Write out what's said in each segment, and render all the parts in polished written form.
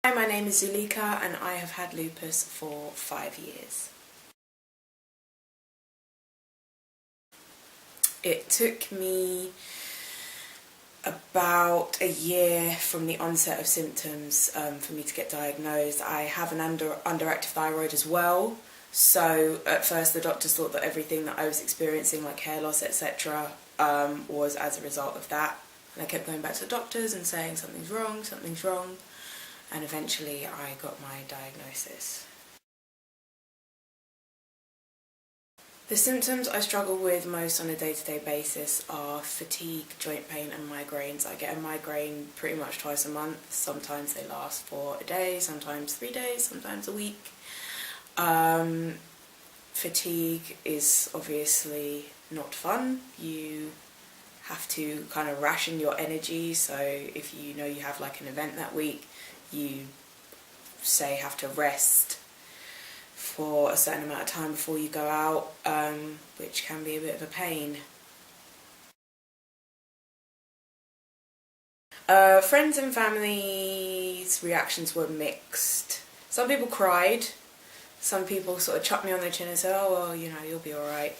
Hi, my name is Zuleika and I have had lupus for 5 years. It took me about a year from the onset of symptoms for me to get diagnosed. I have an underactive thyroid as well, so at first the doctors thought that everything that I was experiencing, like hair loss, etc., was as a result of that. And I kept going back to the doctors and saying something's wrong, and eventually I got my diagnosis. The symptoms I struggle with most on a day-to-day basis are fatigue, joint pain and migraines. I get a migraine pretty much twice a month. Sometimes they last for a day, sometimes 3 days, sometimes a week. Fatigue is obviously not fun. You have to kind of ration your energy, so if you know you have like an event that week, you say have to rest for a certain amount of time before you go out, which can be a bit of a pain. Friends and family's reactions were mixed. Some people cried, some people sort of chucked me on the chin and said, oh well, you know, you'll be alright.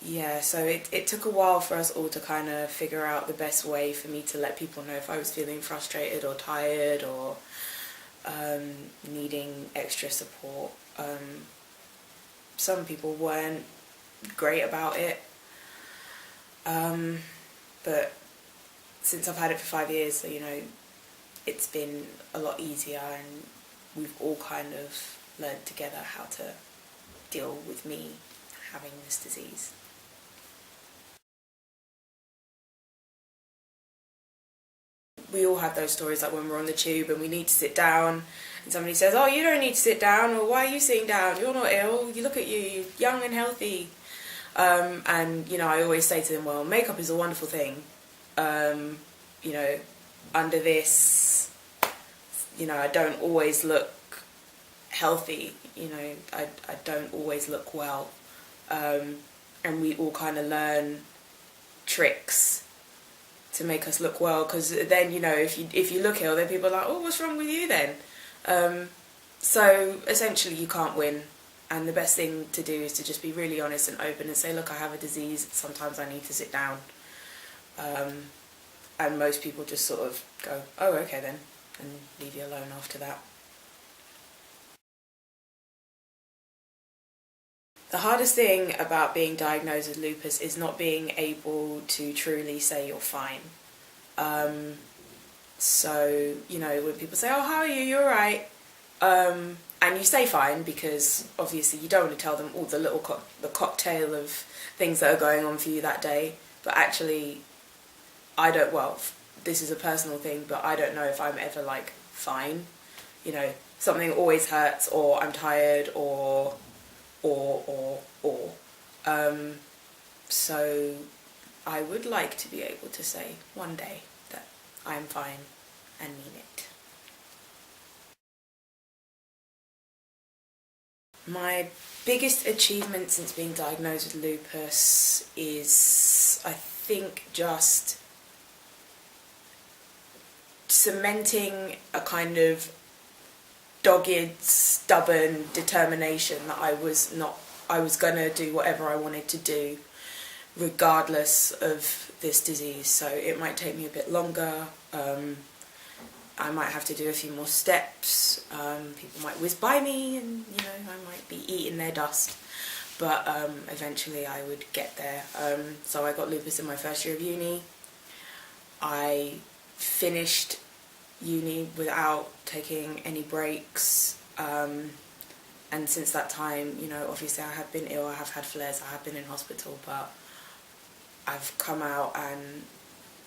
Yeah, so it took a while for us all to kind of figure out the best way for me to let people know if I was feeling frustrated or tired or needing extra support. Some people weren't great about it, but since I've had it for 5 years, you know, it's been a lot easier, and we've all kind of learned together how to deal with me having this disease. We all have those stories, like when we're on the tube and we need to sit down and somebody says, oh, you don't need to sit down, or why are you sitting down, you're not ill, you look at you, you're young and healthy. And you know, I always say to them, well, makeup is a wonderful thing. You know, under this, you know, I don't always look healthy, you know, I don't always look well. And we all kind of learn tricks to make us look well, because then, you know, if you look ill, then people are like, oh, what's wrong with you then? So essentially you can't win, and the best thing to do is to just be really honest and open and say, look, I have a disease, sometimes I need to sit down. And most people just sort of go, oh, okay then, and leave you alone after that. The hardest thing about being diagnosed with lupus is not being able to truly say you're fine. So, you know, when people say, oh, how are you, you're alright, and you say fine, because obviously you don't want to tell them all the little the cocktail of things that are going on for you that day, but actually, well, this is a personal thing, but I don't know if I'm ever like fine. You know, something always hurts, or I'm tired, or. So I would like to be able to say one day that I'm fine and mean it. My biggest achievement since being diagnosed with lupus is, I think, just cementing a kind of dogged, stubborn determination that I was gonna do whatever I wanted to do regardless of this disease. So it might take me a bit longer, I might have to do a few more steps, people might whiz by me and, you know, I might be eating their dust, but eventually I would get there. So I got lupus in my first year of uni. I finished uni without taking any breaks, and since that time, you know, obviously I have been ill, I have had flares, I have been in hospital, but I've come out, and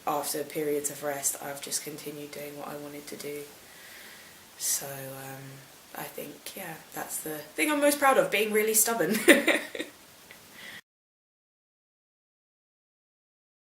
after periods of rest I've just continued doing what I wanted to do. So I think, yeah, that's the thing I'm most proud of, being really stubborn.